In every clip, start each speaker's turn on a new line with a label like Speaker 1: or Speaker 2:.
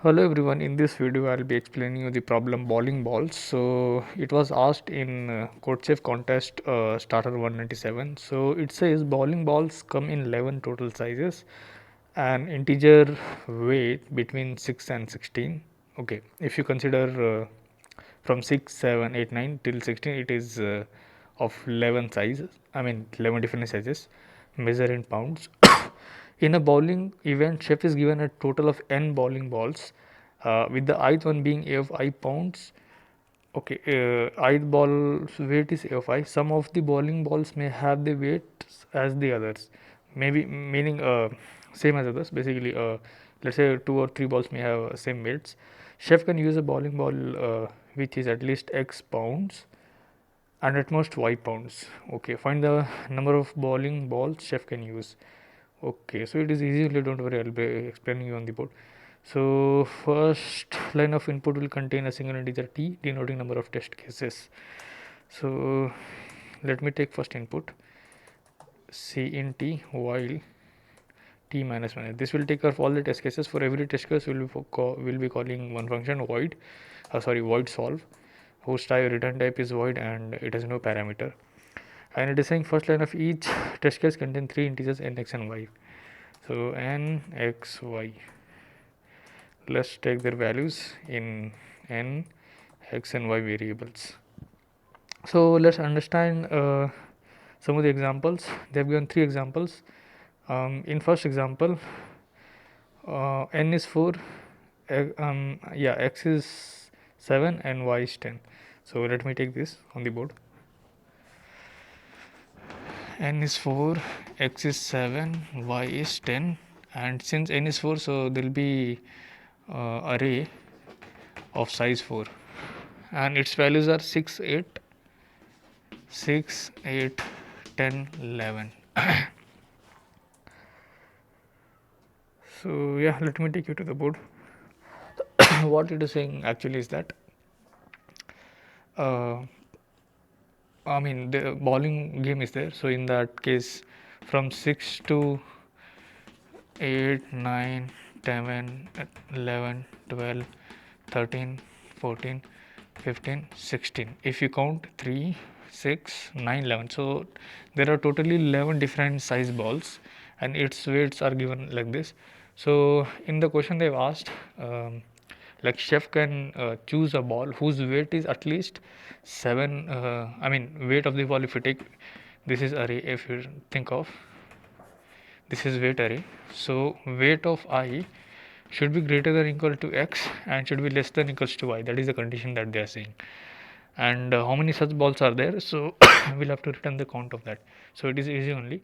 Speaker 1: Hello everyone, in this video I'll be explaining you the problem bowling balls. So it was asked in codechef contest starter 197. So it says bowling balls come in 11 total sizes and integer weight between 6 and 16. Okay, if you consider from 6, 7, 8, 9 till 16, it is of 11 sizes, 11 different sizes, measure in pounds. In a bowling event, chef is given a total of n bowling balls, with the ith one being a of I pounds. Okay, ith ball's weight is a of I. Some of the bowling balls may have the weights as the others, maybe meaning same as others. Basically, let's say two or three balls may have same weights. Chef can use a bowling ball which is at least x pounds and at most y pounds. Okay, find the number of bowling balls chef can use. Okay, so it is easy, don't worry, I'll be explaining you on the board. So first line of input will contain a single integer t denoting number of test cases. So let me take first input c in t while t minus 1. This will take care of all the test cases. For every test case we'll be calling one function void, void solve, whose return type is void and it has no parameter. And it is saying first line of each test case contain three integers n, x and y. So n, x, y. Let's take their values in n, x and y variables. So let's understand some of the examples. They have given three examples. In first example, n is 4, x is 7 and y is 10. So let me take this on the board. N is 4, x is 7, y is 10, and since n is 4, so there will be array of size 4 and its values are 6, 8, 6, 8, 10, 11. So yeah, let me take you to the board. What it is saying actually is that the bowling game is there. So in that case, from 6 to 8, 9, 10, 11, 12, 13, 14, 15, 16. If you count 3, 6, 9, 11. So there are totally 11 different size balls and its weights are given like this. So in the question they've asked, like chef can choose a ball whose weight is at least 7, weight of the ball. If you take, this is array, if you think of, this is weight array. So weight of I should be greater than equal to x and should be less than equals to y. That is the condition that they are saying. And how many such balls are there? So we'll have to return the count of that. So it is easy only.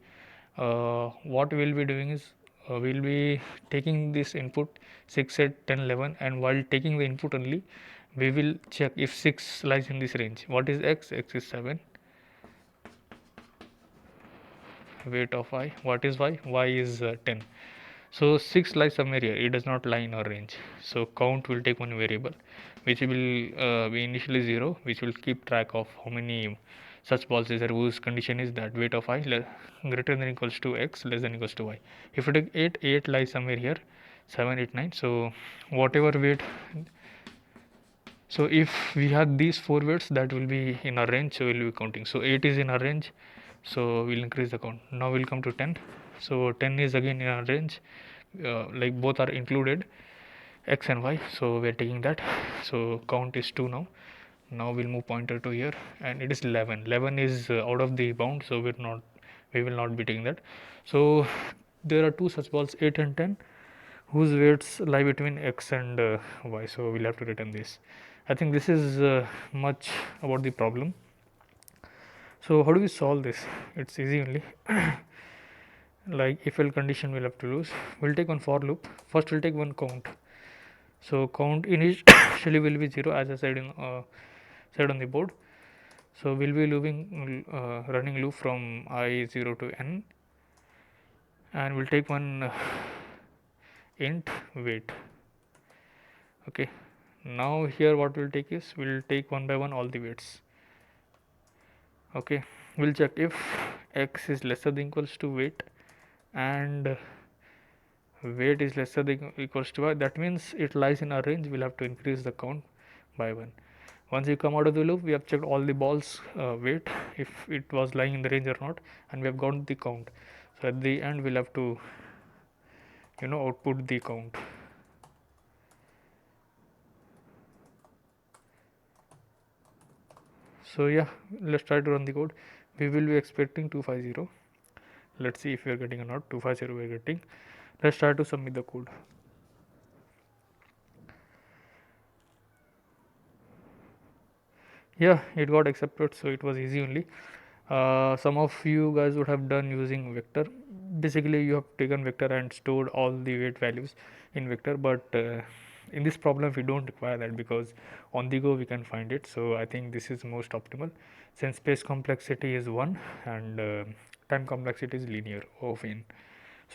Speaker 1: What we'll be doing is we'll be taking this input 6, 8, 10, 11, and while taking the input only, we will check if 6 lies in this range. What is x? X is 7. Weight of I. What is y? Y is 10. So 6 lies somewhere here, it does not lie in our range. So count will take one variable which will be initially 0, which will keep track of how many such balls is there whose condition is that weight of I greater than equals to x, less than equals to y. If you take 8, 8 lies somewhere here, 7, 8, 9. So whatever weight, so if we have these 4 weights, that will be in our range, so we'll be counting. So 8 is in our range, so we'll increase the count. Now we'll come to 10. So 10 is again in our range, like both are included, x and y, so we're taking that. So count is 2 now. Now we'll move pointer to here and it is 11. 11 is out of the bound, so we will not be taking that. So there are two such balls, 8 and 10, whose weights lie between x and y, so we'll have to return this. I think this is much about the problem. So how do we solve this? It's easy only. Like if else condition we'll have to use. We'll take one for loop. First we'll take one count. So count initially will be 0, as I said said on the board. So we'll be looping running loop from I 0 to n, and we'll take one int weight. Okay, now here what we'll take is we'll take one by one all the weights. Okay, we'll check if x is lesser than equals to weight and weight is lesser than equals to y, that means it lies in our range. We'll have to increase the count by 1. Once you come out of the loop, we have checked all the balls weight, if it was lying in the range or not, and we have got the count. So at the end we'll have to output the count. So yeah, let's try to run the code. We will be expecting 250. Let's see if we are getting or not. 250 we are getting. Let's try to submit the code. Yeah, it got accepted, so it was easy only. Some of you guys would have done using vector. Basically you have taken vector and stored all the weight values in vector, but in this problem we don't require that, because on the go we can find it. So I think this is most optimal, since space complexity is 1 and time complexity is linear of n.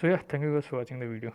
Speaker 1: So yeah, thank you guys for watching the video.